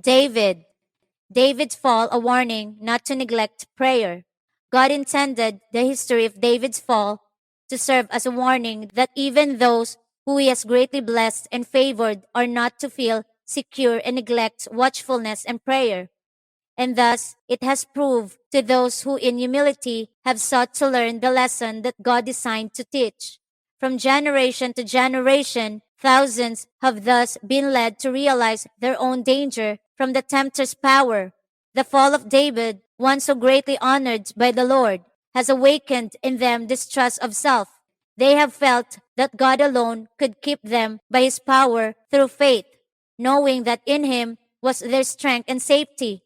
David. David's fall a warning not to neglect prayer. God intended the history of David's fall to serve as a warning that even those who he has greatly blessed and favored are not to feel secure and neglect watchfulness and prayer. And thus it has proved to those who in humility have sought to learn the lesson that God designed to teach. From generation to generation, thousands have thus been led to realize their own danger from the tempter's power. The fall of David, once so greatly honored by the Lord, has awakened in them distrust of self. They have felt that God alone could keep them by his power through faith, knowing that in him was their strength and safety.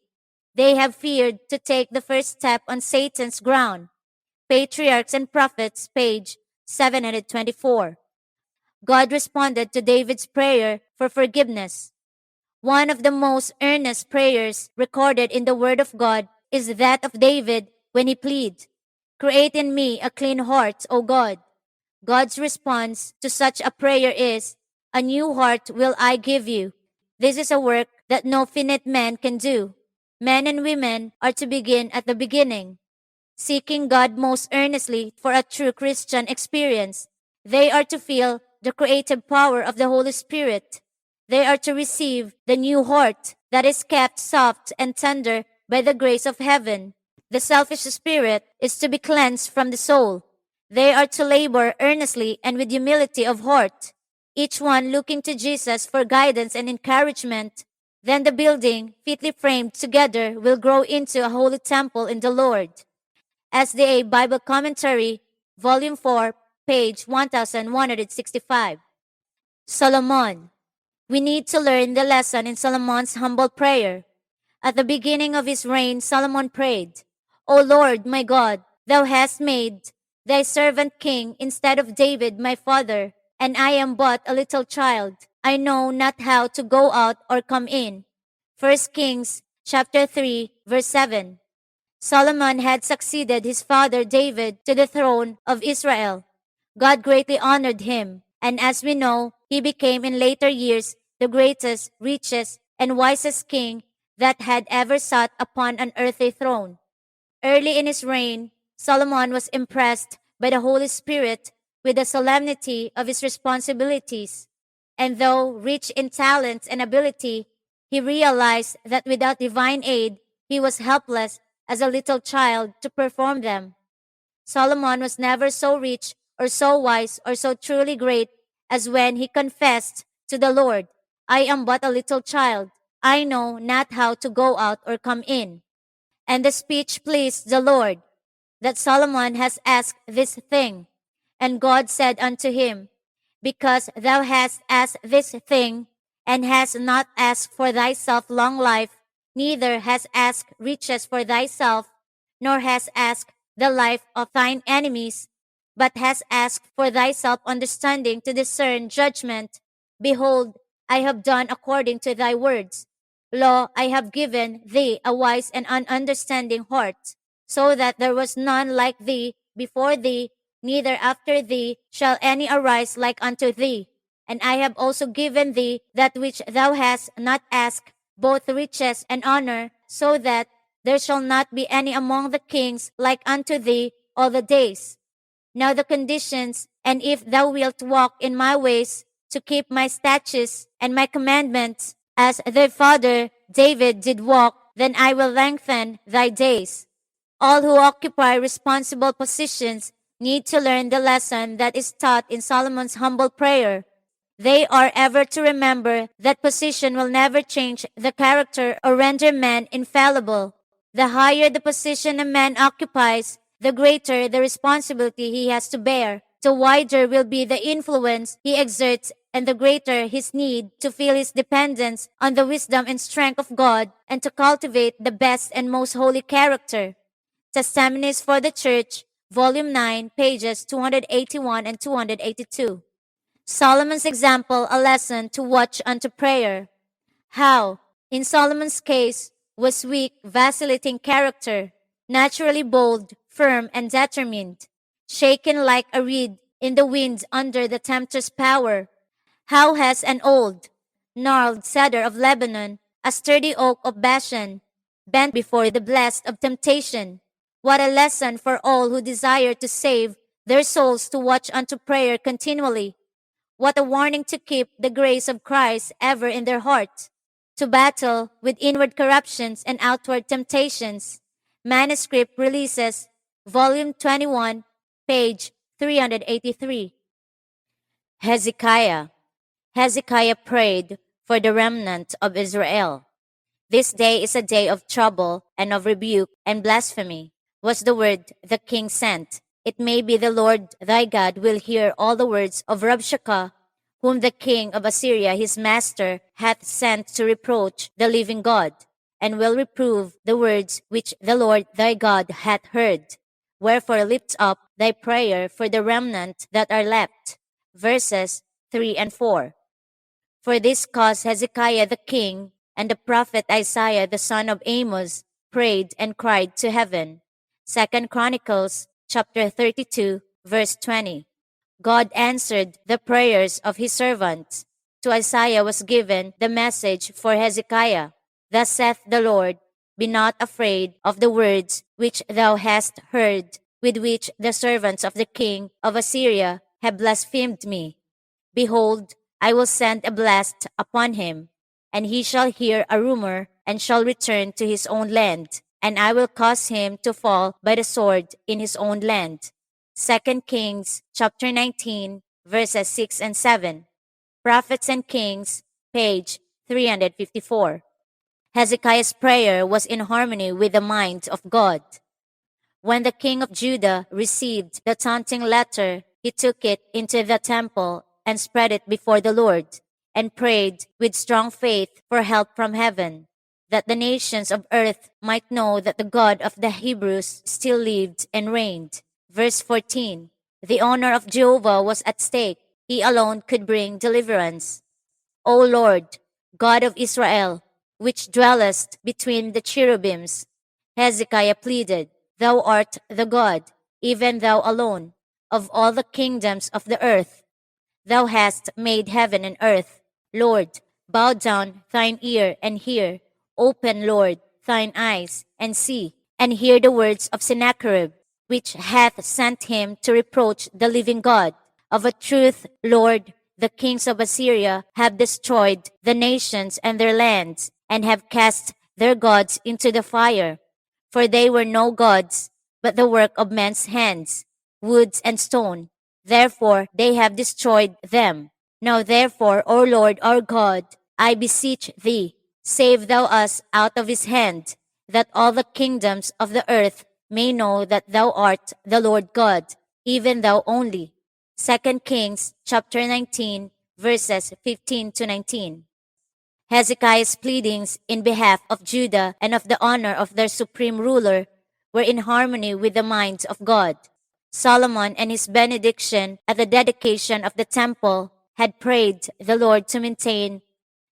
They have feared to take the first step on Satan's ground. Patriarchs and Prophets, page 724. God responded to David's prayer for forgiveness. One of the most earnest prayers recorded in the Word of God is that of David when he pleads, "Create in me a clean heart, O God." God's response to such a prayer is, "A new heart will I give you." This is a work that no finite man can do. Men and women are to begin at the beginning, seeking God most earnestly for a true Christian experience. They are to feel the creative power of the Holy Spirit. They are to receive the new heart that is kept soft and tender by the grace of heaven. The selfish spirit is to be cleansed from the soul. They are to labor earnestly and with humility of heart, each one looking to Jesus for guidance and encouragement. Then the building, fitly framed together, will grow into a holy temple in the Lord. SDA Bible Commentary, Volume 4, page 1165. Solomon. We need to learn the lesson in Solomon's humble prayer. At the beginning of his reign, Solomon prayed, "O Lord, my God, thou hast made thy servant king instead of David my father, and I am but a little child. I know not how to go out or come in." 1 Kings chapter 3, verse 7. Solomon had succeeded his father David to the throne of Israel. God greatly honored him, and as we know, he became in later years the greatest, richest, and wisest king that had ever sat upon an earthly throne. Early in his reign, Solomon was impressed by the Holy Spirit with the solemnity of his responsibilities, and though rich in talents and ability, he realized that without divine aid, he was helpless as a little child to perform them. Solomon was never so rich or so wise or so truly great as when he confessed to the Lord, "I am but a little child. I know not how to go out or come in." And the speech pleased the Lord, that Solomon has asked this thing. And God said unto him, "Because thou hast asked this thing, and hast not asked for thyself long life, neither hast asked riches for thyself, nor hast asked the life of thine enemies, but hast asked for thyself understanding to discern judgment. Behold, I have done according to thy words. Lo, I have given thee a wise and an understanding heart, so that there was none like thee before thee, neither after thee shall any arise like unto thee. And I have also given thee that which thou hast not asked, both riches and honor, so that there shall not be any among the kings like unto thee all the days. Now the conditions, and if thou wilt walk in my ways, to keep my statutes and my commandments, as thy father David did walk, then I will lengthen thy days. All who occupy responsible positions need to learn the lesson that is taught in Solomon's humble prayer. They are ever to remember that position will never change the character or render man infallible. The higher the position a man occupies, the greater the responsibility he has to bear, the wider will be the influence he exerts, and the greater his need to feel his dependence on the wisdom and strength of God and to cultivate the best and most holy character. Testimonies for the Church, Volume 9, pages 281 and 282. Solomon's example, a lesson to watch unto prayer. How, in Solomon's case, was weak, vacillating character, naturally bold, firm, and determined, shaken like a reed in the wind under the tempter's power. How has an old, gnarled cedar of Lebanon a sturdy oak of Bashan, bent before the blast of temptation. What a lesson for all who desire to save their souls to watch unto prayer continually. What a warning to keep the grace of Christ ever in their heart, to battle with inward corruptions and outward temptations. Manuscript Releases, Volume 21, page 383. Hezekiah. Hezekiah prayed for the remnant of Israel. This day is a day of trouble and of rebuke and blasphemy, was the word the king sent. It may be the Lord thy God will hear all the words of Rabshakeh, whom the king of Assyria his master hath sent to reproach the living God, and will reprove the words which the Lord thy God hath heard. Wherefore lift up thy prayer for the remnant that are left. Verses 3 and 4. For this cause Hezekiah the king and the prophet Isaiah the son of Amos prayed and cried to heaven. 2 Chronicles chapter 32 verse 20. God answered the prayers of his servants. To Isaiah was given the message for Hezekiah. Thus saith the Lord, be not afraid of the words which thou hast heard, with which the servants of the king of Assyria have blasphemed me. Behold, I will send a blast upon him, and he shall hear a rumor, and shall return to his own land, and I will cause him to fall by the sword in his own land. 2 Kings chapter 19, verses 6 and 7. Prophets and Kings, page 354. Hezekiah's prayer was in harmony with the mind of God. When the king of Judah received the taunting letter, he took it into the temple and spread it before the Lord, and prayed with strong faith for help from heaven, that the nations of earth might know that the God of the Hebrews still lived and reigned. Verse 14. The honor of Jehovah was at stake. He alone could bring deliverance. O Lord, God of Israel, which dwellest between the cherubims, Hezekiah pleaded, Thou art the God, even thou alone, of all the kingdoms of the earth. Thou hast made heaven and earth. Lord, bow down thine ear and hear. Open, Lord, thine eyes and see, and hear the words of Sennacherib, which hath sent him to reproach the living God. Of a truth, Lord, the kings of Assyria have destroyed the nations and their lands, and have cast their gods into the fire. For they were no gods, but the work of men's hands, woods and stone. Therefore they have destroyed them. Now therefore, O Lord our God, I beseech thee, save thou us out of his hand, that all the kingdoms of the earth may know that thou art the Lord God, even thou only. 2 Kings chapter 19, verses 15 to 19. Hezekiah's pleadings in behalf of Judah and of the honor of their supreme ruler were in harmony with the mind of God. Solomon and his benediction at the dedication of the temple had prayed the Lord to maintain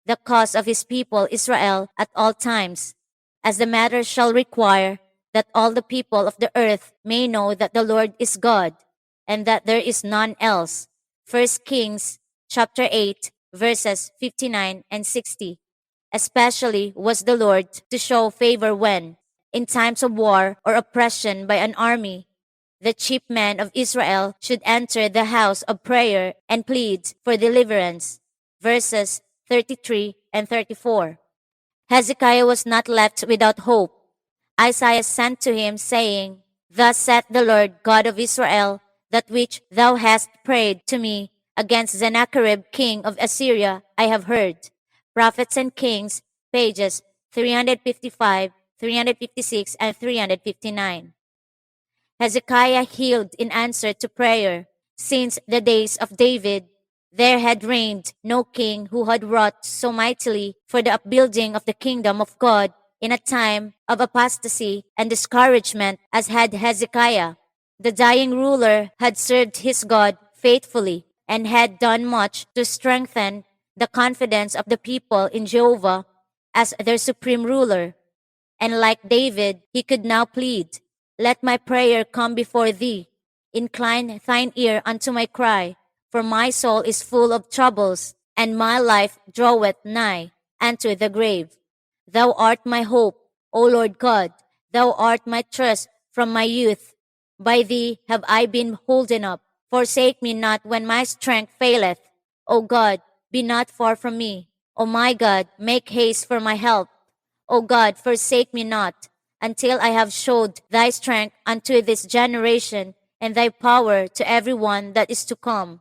the cause of his people Israel at all times, as the matter shall require, that all the people of the earth may know that the Lord is God, and that there is none else. 1 Kings chapter 8, verses 59 and 60. Especially was the Lord to show favor when, in times of war or oppression by an army, the chief men of Israel should enter the house of prayer and plead for deliverance. Verses 33 and 34. Hezekiah was not left without hope. Isaiah sent to him, saying, Thus saith the Lord God of Israel, that which thou hast prayed to me against Sennacherib king of Assyria I have heard. Prophets and Kings, pages 355, 356, and 359. Hezekiah healed in answer to prayer. Since the days of David, there had reigned no king who had wrought so mightily for the upbuilding of the kingdom of God in a time of apostasy and discouragement as had Hezekiah. The dying ruler had served his God faithfully and had done much to strengthen the confidence of the people in Jehovah as their supreme ruler. And like David, he could now plead, Let my prayer come before thee. Incline thine ear unto my cry, for my soul is full of troubles, and my life draweth nigh unto the grave. Thou art my hope, O Lord God. Thou art my trust from my youth. By thee have I been holden up. Forsake me not when my strength faileth. O God, be not far from me. O my God, make haste for my help. O God, forsake me not, until I have showed thy strength unto this generation, and thy power to every one that is to come.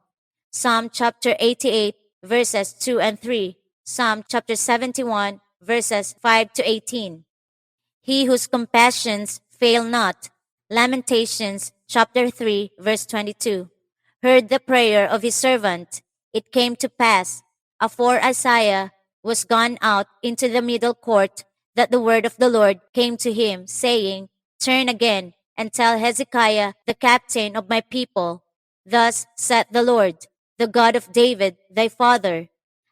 Psalm chapter 88, verses 2 and 3. Psalm chapter 71, verses 5 to 18. He whose compassions fail not. Lamentations chapter 3, verse 22. Heard the prayer of his servant. It came to pass, afore Isaiah was gone out into the middle court, that the word of the Lord came to him, saying, Turn again, and tell Hezekiah, the captain of my people, Thus saith the Lord, the God of David thy father,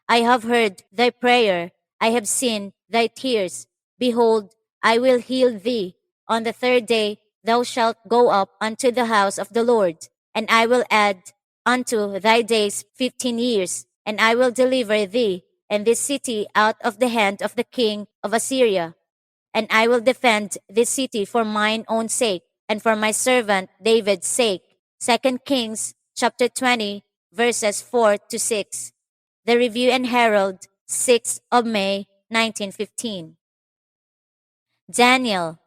I have heard thy prayer, I have seen thy tears. Behold, I will heal thee. On the third day thou shalt go up unto the house of the Lord, and I will add unto thy days 15 years, and I will deliver thee and this city out of the hand of the king of Assyria. And I will defend this city for mine own sake, and for my servant David's sake. 2 Kings chapter 20, verses 4 to 6. The Review and Herald, 6th of May, 1915. Daniel.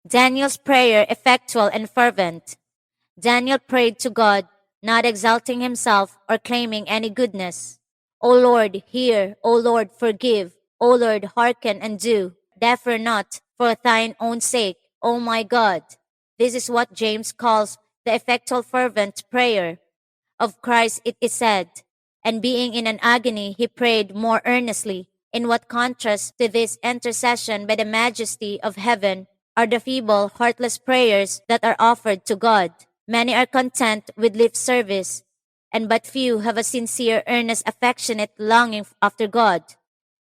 Daniel's prayer effectual and fervent. Daniel prayed to God, not exalting himself or claiming any goodness. O Lord, hear. O Lord, forgive. O Lord, hearken and do. Defer not for thine own sake, O my God. This is what James calls the effectual fervent prayer. Of Christ it is said, and being in an agony, he prayed more earnestly. In what contrast to this intercession by the majesty of heaven are the feeble, heartless prayers that are offered to God. Many are content with lip service, and but few have a sincere, earnest, affectionate longing after God.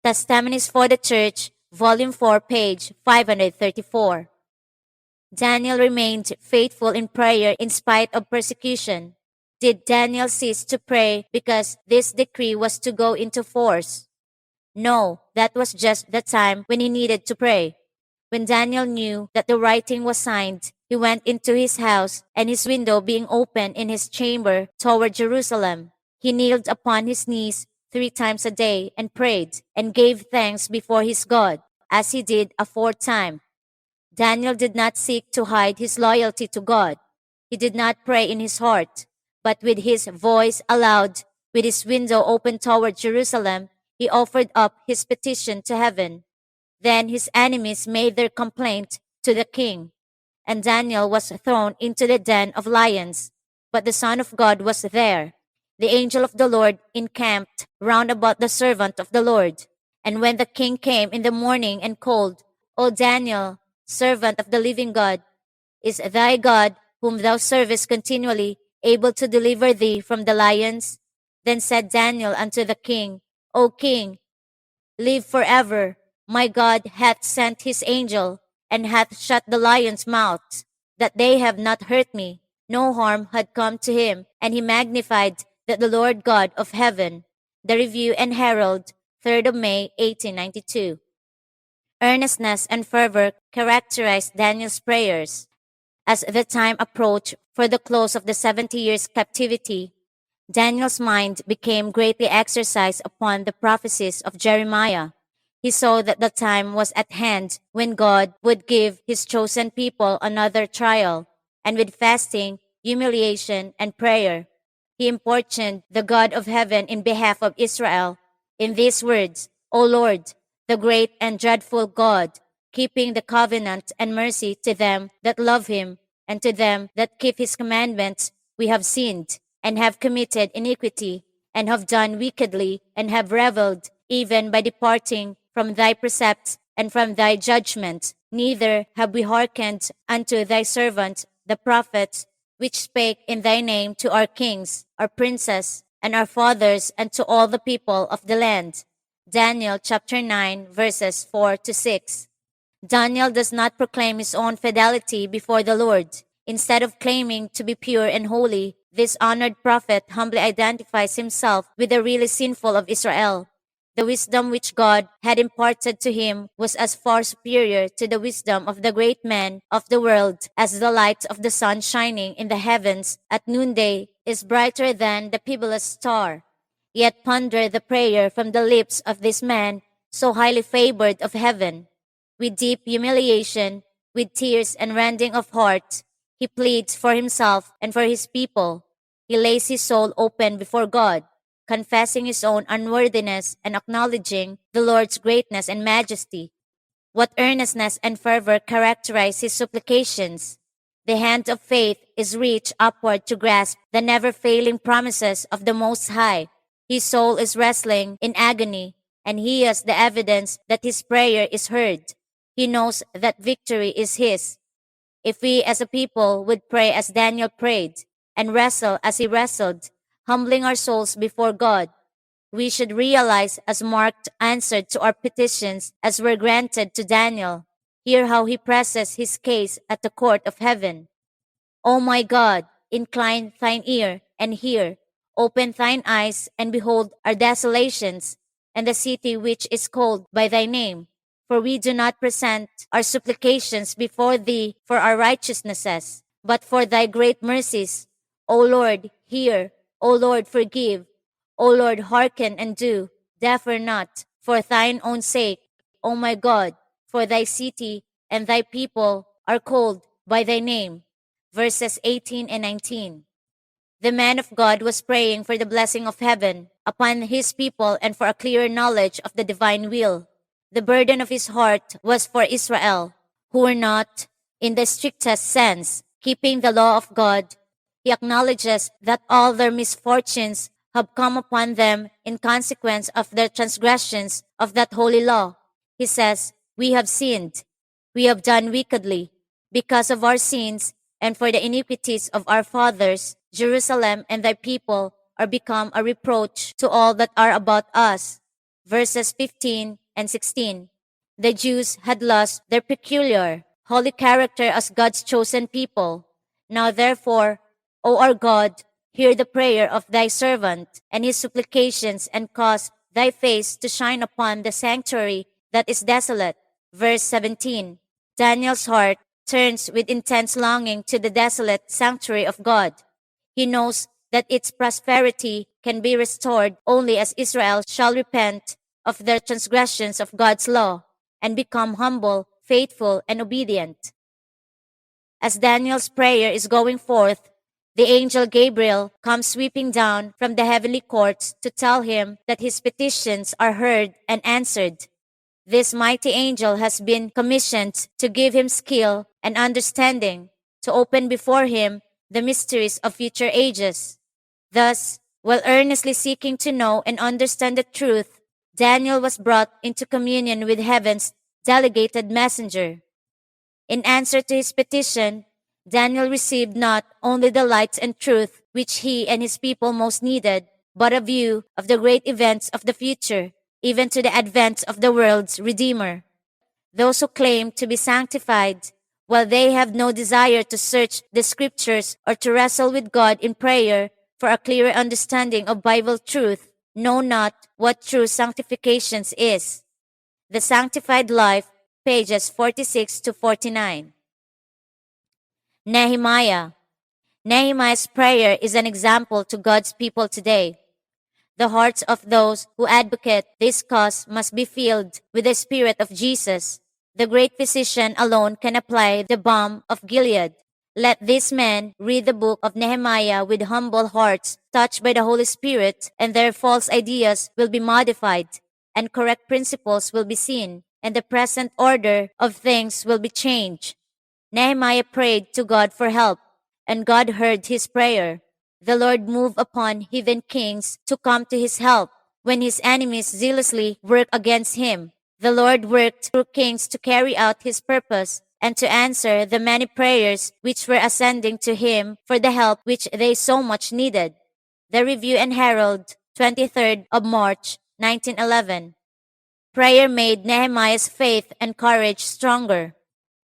Testimonies for the Church, Volume 4, page 534. Daniel remained faithful in prayer in spite of persecution. Did Daniel cease to pray because this decree was to go into force? No, that was just the time when he needed to pray. When Daniel knew that the writing was signed, he went into his house, and his window being open in his chamber toward Jerusalem, he kneeled upon his knees 3 times a day and prayed and gave thanks before his God, as he did aforetime. Daniel did not seek to hide his loyalty to God. He did not pray in his heart, but with his voice aloud, with his window open toward Jerusalem, he offered up his petition to heaven. Then his enemies made their complaint to the king, and Daniel was thrown into the den of lions. But the Son of God was there. The angel of the Lord encamped round about the servant of the Lord. And when the king came in the morning and called, O Daniel, servant of the living God, is thy God, whom thou servest continually, able to deliver thee from the lions? Then said Daniel unto the king, O king, live forever. My God hath sent his angel, and hath shut the lions' mouths, that they have not hurt me. No harm had come to him, and he magnified that the Lord God of heaven. The Review and Herald, 3rd of May, 1892. Earnestness and fervor characterized Daniel's prayers. As the time approached for the close of the 70 years' captivity, Daniel's mind became greatly exercised upon the prophecies of Jeremiah. He saw that the time was at hand when God would give his chosen people another trial, and with fasting, humiliation, and prayer, he importuned the God of heaven in behalf of Israel in these words, O Lord, the great and dreadful God, keeping the covenant and mercy to them that love him, and to them that keep his commandments, we have sinned, and have committed iniquity, and have done wickedly, and have rebelled, even by departing from thy precepts and from thy judgments. Neither have we hearkened unto thy servants, the prophets, which spake in thy name to our kings, our princes, and our fathers, and to all the people of the land. Daniel chapter 9, verses 4 to 6. Daniel does not proclaim his own fidelity before the Lord. Instead of claiming to be pure and holy, this honored prophet humbly identifies himself with the really sinful of Israel. The wisdom which God had imparted to him was as far superior to the wisdom of the great men of the world as the light of the sun shining in the heavens at noonday is brighter than the feeblest star. Yet ponder the prayer from the lips of this man, so highly favored of heaven. With deep humiliation, with tears and rending of heart, he pleads for himself and for his people. He lays his soul open before God, confessing his own unworthiness and acknowledging the Lord's greatness and majesty. What earnestness and fervor characterize his supplications! The hand of faith is reached upward to grasp the never failing promises of the Most High. His soul is wrestling in agony, and he has the evidence that his prayer is heard. He knows that victory is his. If we as a people would pray as Daniel prayed, and wrestle as he wrestled, humbling our souls before God, we should realize as marked answered to our petitions as were granted to Daniel. Hear how he presses his case at the court of heaven. O my God, incline thine ear and hear. Open thine eyes and behold our desolations, and the city which is called by thy name. For we do not present our supplications before thee for our righteousnesses, but for thy great mercies. O Lord, hear. O Lord, forgive. O Lord, hearken and do. Defer not, for thine own sake. O my God, for thy city and thy people are called by thy name. Verses 18 and 19. The man of God was praying for the blessing of heaven upon his people and for a clearer knowledge of the divine will. The burden of his heart was for Israel, who were not, in the strictest sense, keeping the law of God. He acknowledges that all their misfortunes have come upon them in consequence of their transgressions of that holy law. He says, "We have sinned. We have done wickedly. Because of our sins and for the iniquities of our fathers, Jerusalem and thy people are become a reproach to all that are about us." Verses 15 and 16. The Jews had lost their peculiar, holy character as God's chosen people. Now therefore, O our God, hear the prayer of thy servant and his supplications and cause thy face to shine upon the sanctuary that is desolate. Verse 17. Daniel's heart turns with intense longing to the desolate sanctuary of God. He knows that its prosperity can be restored only as Israel shall repent of their transgressions of God's law and become humble, faithful, and obedient. As Daniel's prayer is going forth, the angel Gabriel comes sweeping down from the heavenly courts to tell him that his petitions are heard and answered. This mighty angel has been commissioned to give him skill and understanding, to open before him the mysteries of future ages. Thus, while earnestly seeking to know and understand the truth, Daniel was brought into communion with heaven's delegated messenger. In answer to his petition, Daniel received not only the light and truth which he and his people most needed, but a view of the great events of the future, even to the advent of the world's Redeemer. Those who claim to be sanctified, while they have no desire to search the scriptures or to wrestle with God in prayer for a clearer understanding of Bible truth, know not what true sanctification is. The Sanctified Life, pages 46 to 49. Nehemiah. Nehemiah's prayer is an example to God's people today. The hearts of those who advocate this cause must be filled with the Spirit of Jesus. The great physician alone can apply the balm of Gilead. Let these men read the book of Nehemiah with humble hearts touched by the Holy Spirit, and their false ideas will be modified, and correct principles will be seen, and the present order of things will be changed. Nehemiah prayed to God for help, and God heard his prayer. The Lord moved upon heathen kings to come to his help when his enemies zealously worked against him. The Lord worked through kings to carry out his purpose and to answer the many prayers which were ascending to him for the help which they so much needed. The Review and Herald, 23rd of March, 1911. Prayer made Nehemiah's faith and courage stronger.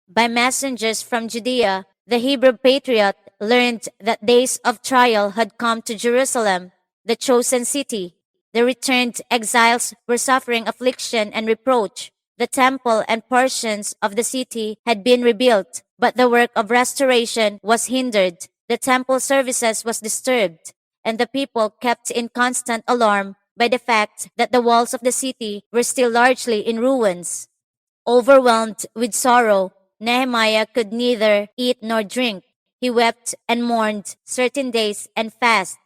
By messengers from Judea, the Hebrew patriot learned that days of trial had come to Jerusalem, the chosen city. The returned exiles were suffering affliction and reproach. The temple and portions of the city had been rebuilt, but the work of restoration was hindered. The temple services was disturbed, and the people kept in constant alarm by the fact that the walls of the city were still largely in ruins. Overwhelmed with sorrow, Nehemiah could neither eat nor drink. He wept and mourned certain days and fast.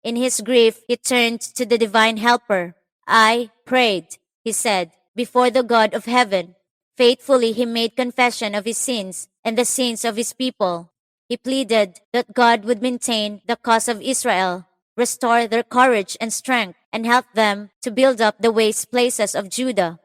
In his grief, he turned to the divine helper. I prayed, he said, before the God of heaven. Faithfully he made confession of his sins and the sins of his people. He pleaded that God would maintain the cause of Israel, restore their courage and strength, and help them to build up the waste places of Judah.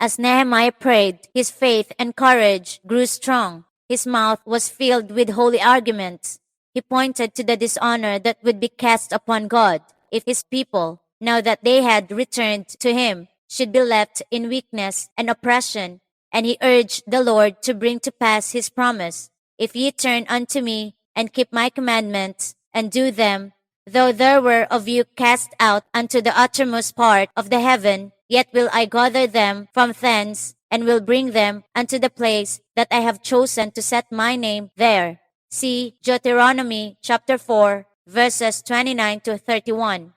As Nehemiah prayed, his faith and courage grew strong. His mouth was filled with holy arguments. He pointed to the dishonor that would be cast upon God if his people, now that they had returned to him, should be left in weakness and oppression. And he urged the Lord to bring to pass his promise. If ye turn unto me and keep my commandments and do them, though there were of you cast out unto the uttermost part of the heaven, yet will I gather them from thence, and will bring them unto the place that I have chosen to set my name there. See Deuteronomy chapter 4, verses 29 to 31.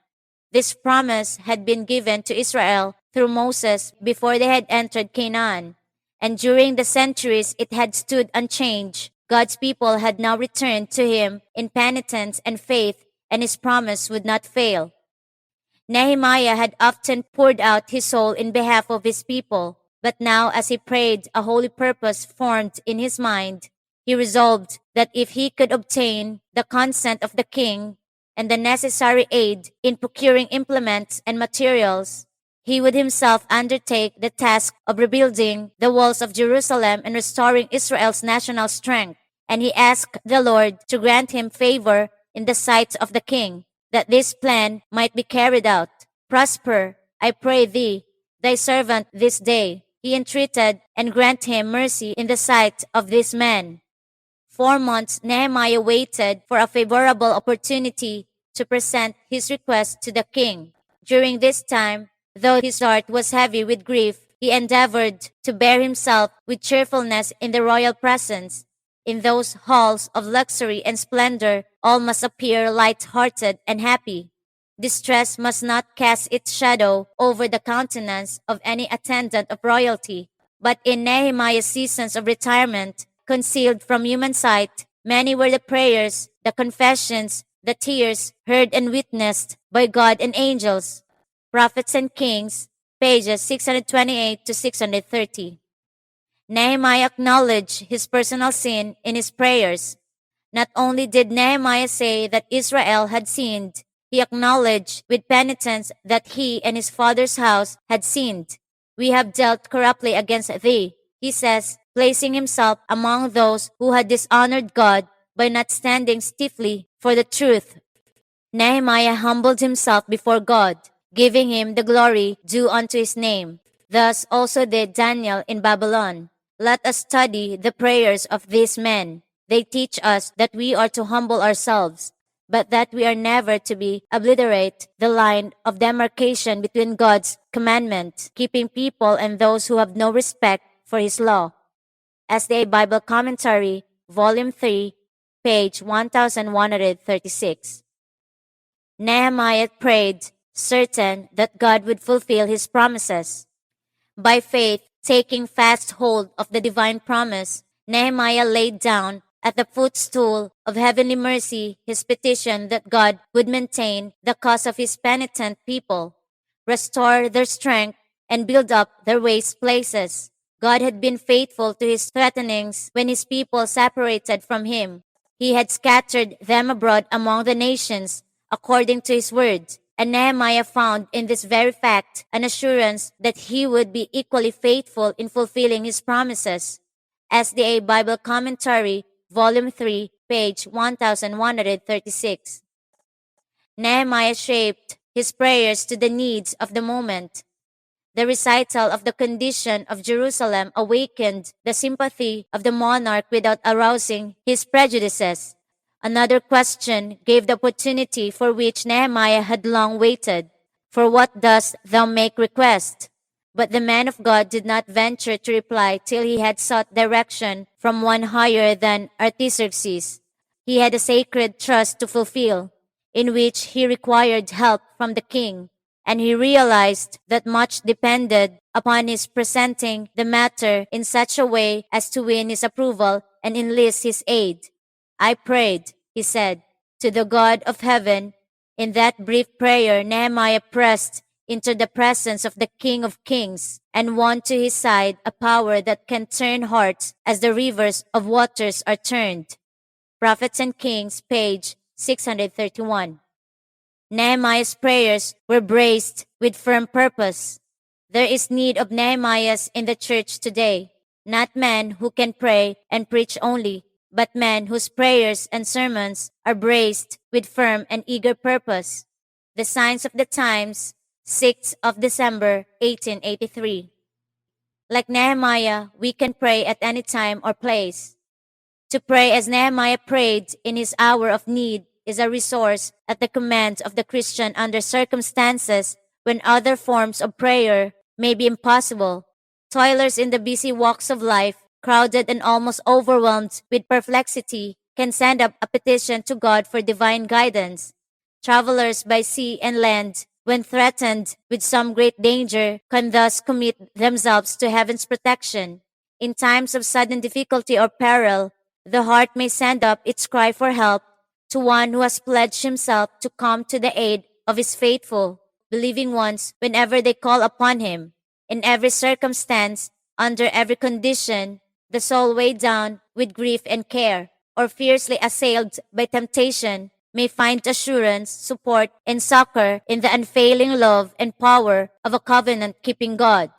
This promise had been given to Israel through Moses before they had entered Canaan, and during the centuries it had stood unchanged. God's people had now returned to him in penitence and faith, and his promise would not fail. Nehemiah had often poured out his soul in behalf of his people, but now as he prayed, a holy purpose formed in his mind. He resolved that if he could obtain the consent of the king and the necessary aid in procuring implements and materials, he would himself undertake the task of rebuilding the walls of Jerusalem and restoring Israel's national strength. And he asked the Lord to grant him favor in the sight of the king, that this plan might be carried out. Prosper, I pray thee, thy servant this day. He entreated, and grant him mercy in the sight of this man. 4 months Nehemiah waited for a favorable opportunity to present his request to the king. During this time, though his heart was heavy with grief, he endeavored to bear himself with cheerfulness in the royal presence. In those halls of luxury and splendor, all must appear light-hearted and happy. Distress must not cast its shadow over the countenance of any attendant of royalty. But in Nehemiah's seasons of retirement, concealed from human sight, many were the prayers, the confessions, the tears heard and witnessed by God and angels. Prophets and Kings, pages 628 to 630. Nehemiah acknowledged his personal sin in his prayers. Not only did Nehemiah say that Israel had sinned, he acknowledged with penitence that he and his father's house had sinned. We have dealt corruptly against thee, he says, placing himself among those who had dishonored God by not standing stiffly for the truth. Nehemiah humbled himself before God, giving him the glory due unto his name. Thus also did Daniel in Babylon. Let us study the prayers of these men. They teach us that we are to humble ourselves, but that we are never to be obliterate the line of demarcation between God's commandment, keeping people and those who have no respect for his law. SDA Bible Commentary, Volume 3, page 1136. Nehemiah prayed, certain that God would fulfill his promises. By faith, taking fast hold of the divine promise, Nehemiah laid down at the footstool of heavenly mercy his petition that God would maintain the cause of his penitent people, restore their strength, and build up their waste places. God had been faithful to his threatenings when his people separated from him. He had scattered them abroad among the nations, according to his word. And Nehemiah found in this very fact an assurance that he would be equally faithful in fulfilling his promises. SDA Bible Commentary, Volume 3, page 1136. Nehemiah shaped his prayers to the needs of the moment. The recital of the condition of Jerusalem awakened the sympathy of the monarch without arousing his prejudices. Another question gave the opportunity for which Nehemiah had long waited. For what dost thou make request? But the man of God did not venture to reply till he had sought direction from one higher than Artaxerxes. He had a sacred trust to fulfill, in which he required help from the king, and he realized that much depended upon his presenting the matter in such a way as to win his approval and enlist his aid. I prayed, he said, to the God of heaven. In that brief prayer, Nehemiah pressed into the presence of the King of Kings and won to his side a power that can turn hearts as the rivers of waters are turned. Prophets and Kings, page 631. Nehemiah's prayers were braced with firm purpose. There is need of Nehemiahs in the church today, not men who can pray and preach only, but men whose prayers and sermons are braced with firm and eager purpose. The Signs of the Times, 6th of December, 1883. Like Nehemiah, we can pray at any time or place. To pray as Nehemiah prayed in his hour of need is a resource at the command of the Christian under circumstances when other forms of prayer may be impossible. Toilers in the busy walks of life, crowded and almost overwhelmed with perplexity, can send up a petition to God for divine guidance. Travelers by sea and land, when threatened with some great danger, can thus commit themselves to heaven's protection. In times of sudden difficulty or peril, the heart may send up its cry for help to one who has pledged himself to come to the aid of his faithful, believing ones whenever they call upon him. In every circumstance, under every condition, the soul weighed down with grief and care, or fiercely assailed by temptation, may find assurance, support, and succor in the unfailing love and power of a covenant-keeping God.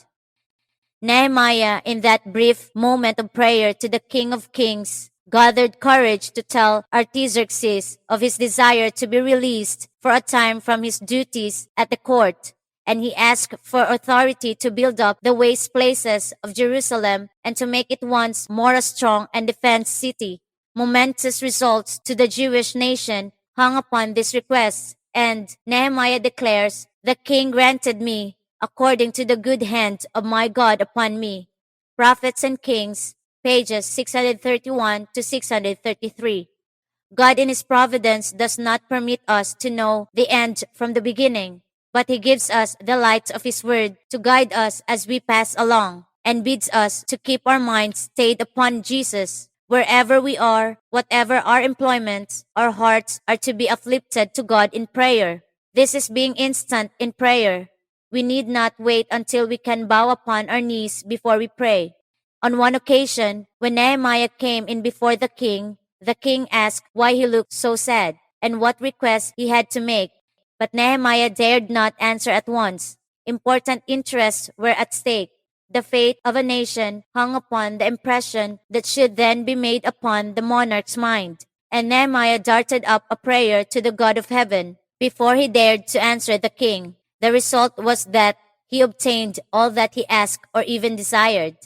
Nehemiah, in that brief moment of prayer to the King of Kings, gathered courage to tell Artaxerxes of his desire to be released for a time from his duties at the court, and he asked for authority to build up the waste places of Jerusalem and to make it once more a strong and defense city. Momentous results to the Jewish nation hung upon this request, and Nehemiah declares, "The king granted me according to the good hand of my God upon me." Prophets and Kings, pages 631 to 633. God in His providence does not permit us to know the end from the beginning, but He gives us the light of His Word to guide us as we pass along, and bids us to keep our minds stayed upon Jesus. Wherever we are, whatever our employments, our hearts are to be uplifted to God in prayer. This is being instant in prayer. We need not wait until we can bow upon our knees before we pray. On one occasion, when Nehemiah came in before the king asked why he looked so sad and what request he had to make. But Nehemiah dared not answer at once. Important interests were at stake. The fate of a nation hung upon the impression that should then be made upon the monarch's mind. And Nehemiah darted up a prayer to the God of heaven before he dared to answer the king. The result was that he obtained all that he asked or even desired.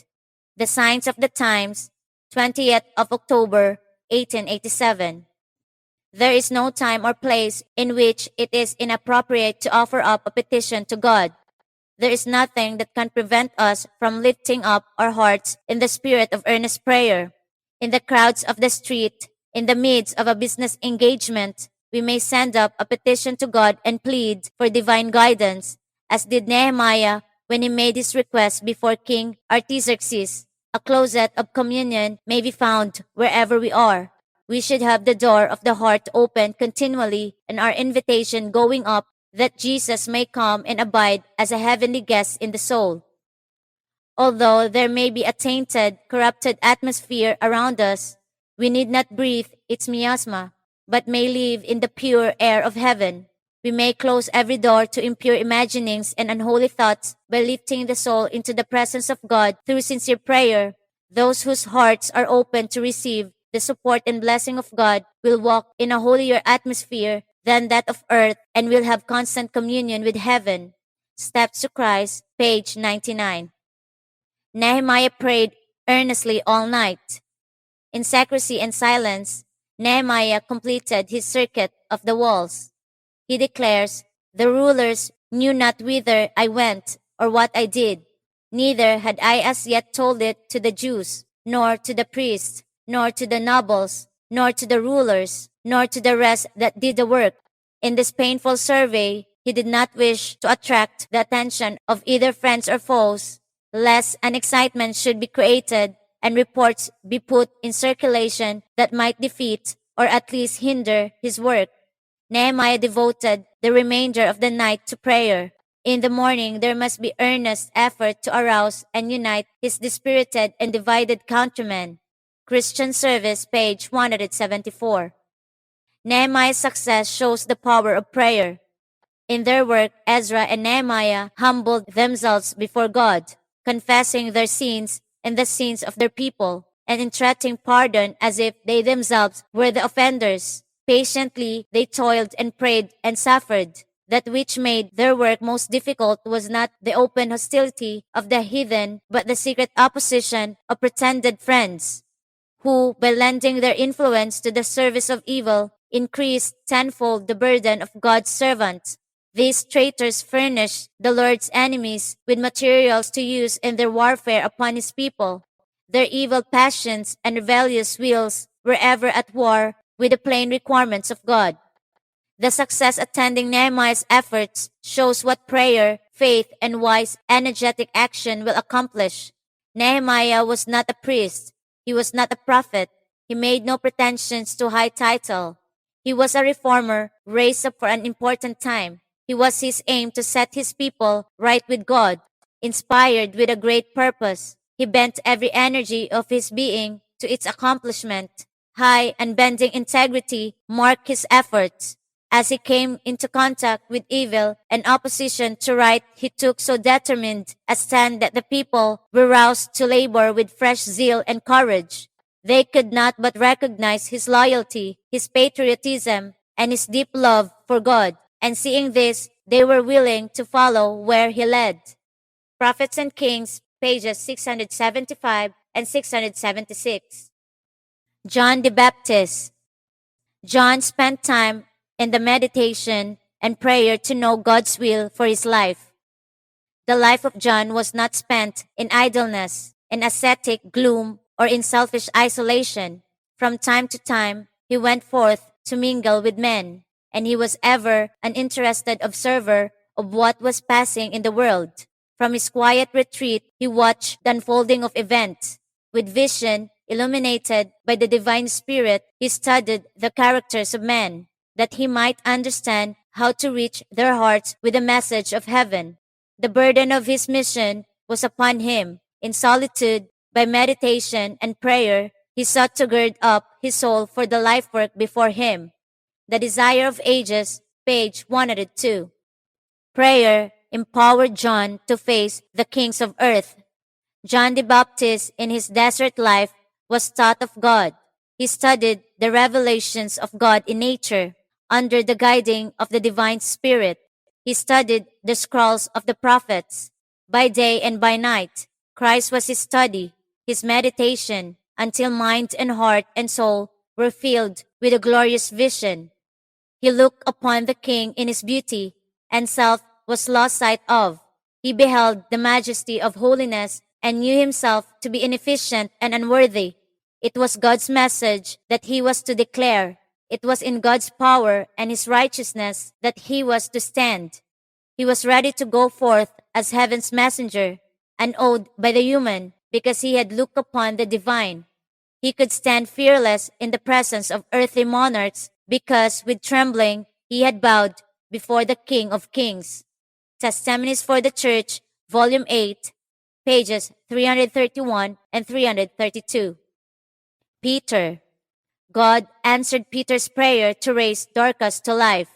The Signs of the Times, 20th of October, 1887. There is no time or place in which it is inappropriate to offer up a petition to God. There is nothing that can prevent us from lifting up our hearts in the spirit of earnest prayer. In the crowds of the street, in the midst of a business engagement, we may send up a petition to God and plead for divine guidance, as did Nehemiah when he made his request before King Artaxerxes. A closet of communion may be found wherever we are. We should have the door of the heart open continually and our invitation going up that Jesus may come and abide as a heavenly guest in the soul. Although there may be a tainted, corrupted atmosphere around us, we need not breathe its miasma, but may live in the pure air of heaven. We may close every door to impure imaginings and unholy thoughts by lifting the soul into the presence of God through sincere prayer. Those whose hearts are open to receive the support and blessing of God will walk in a holier atmosphere than that of earth and will have constant communion with heaven. Steps to Christ, page 99. Nehemiah prayed earnestly all night. In secrecy and silence, Nehemiah completed his circuit of the walls. He declares, "The rulers knew not whither I went or what I did. Neither had I as yet told it to the Jews, nor to the priests, nor to the nobles, nor to the rulers, nor to the rest that did the work. In this painful survey, he did not wish to attract the attention of either friends or foes, lest an excitement should be created and reports be put in circulation that might defeat or at least hinder his work. Nehemiah devoted the remainder of the night to prayer. In the morning, there must be earnest effort to arouse and unite his dispirited and divided countrymen. Christian Service, page 174. Nehemiah's success shows the power of prayer. In their work, Ezra and Nehemiah humbled themselves before God, confessing their sins and the sins of their people, and entreating pardon as if they themselves were the offenders. Patiently they toiled and prayed and suffered. That which made their work most difficult was not the open hostility of the heathen, but the secret opposition of pretended friends, who, by lending their influence to the service of evil, increased tenfold the burden of God's servants. These traitors furnished the Lord's enemies with materials to use in their warfare upon his people. Their evil passions and rebellious wills were ever at war with the plain requirements of God. The success attending Nehemiah's efforts shows what prayer, faith, and wise, energetic action will accomplish. Nehemiah was not a priest. He was not a prophet. He made no pretensions to high title. He was a reformer raised up for an important time. It was his aim to set his people right with God. Inspired with a great purpose, he bent every energy of his being to its accomplishment. High, unbending integrity marked his efforts. As he came into contact with evil and opposition to right, he took so determined a stand that the people were roused to labor with fresh zeal and courage. They could not but recognize his loyalty, his patriotism, and his deep love for God, and seeing this, they were willing to follow where he led. Prophets and Kings, pages 675 and 676. John the Baptist. John spent time in the meditation and prayer to know God's will for his life. The life of John was not spent in idleness, in ascetic gloom, or in selfish isolation. From time to time, he went forth to mingle with men, and he was ever an interested observer of what was passing in the world. From his quiet retreat, he watched the unfolding of events. With vision illuminated by the divine spirit, he studied the characters of men, that he might understand how to reach their hearts with the message of heaven. The burden of his mission was upon him. In solitude, by meditation and prayer, he sought to gird up his soul for the life work before him. The Desire of Ages, page 102. Prayer empowered John to face the kings of earth. John the Baptist, in his desert life, was taught of God. He studied the revelations of God in nature, under the guiding of the divine spirit. He studied the scrolls of the prophets. By day and by night, Christ was his study, his meditation, until mind and heart and soul were filled with a glorious vision. He looked upon the King in his beauty, and self was lost sight of. He beheld the majesty of holiness and knew himself to be inefficient and unworthy. It was God's message that he was to declare. It was in God's power and his righteousness that he was to stand. He was ready to go forth as heaven's messenger, unawed by the human, because he had looked upon the divine. He could stand fearless in the presence of earthly monarchs, because with trembling he had bowed before the King of Kings. Testimonies for the Church, Volume 8, pages 331 and 332. Peter. God answered Peter's prayer to raise Dorcas to life.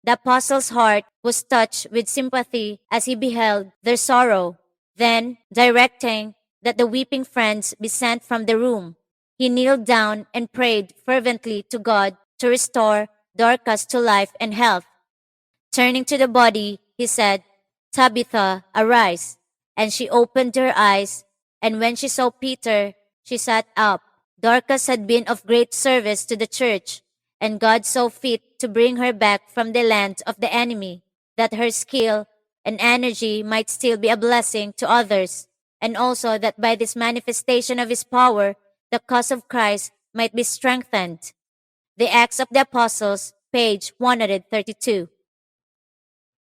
The apostle's heart was touched with sympathy as he beheld their sorrow. Then, directing that the weeping friends be sent from the room, he kneeled down and prayed fervently to God to restore Dorcas to life and health. Turning to the body, he said, "Tabitha, arise." And she opened her eyes, and when she saw Peter, she sat up. Dorcas had been of great service to the church, and God saw fit to bring her back from the land of the enemy. that her skill and energy might still be a blessing to others, and also that by this manifestation of his power, the cause of Christ might be strengthened. The Acts of the Apostles, page 132.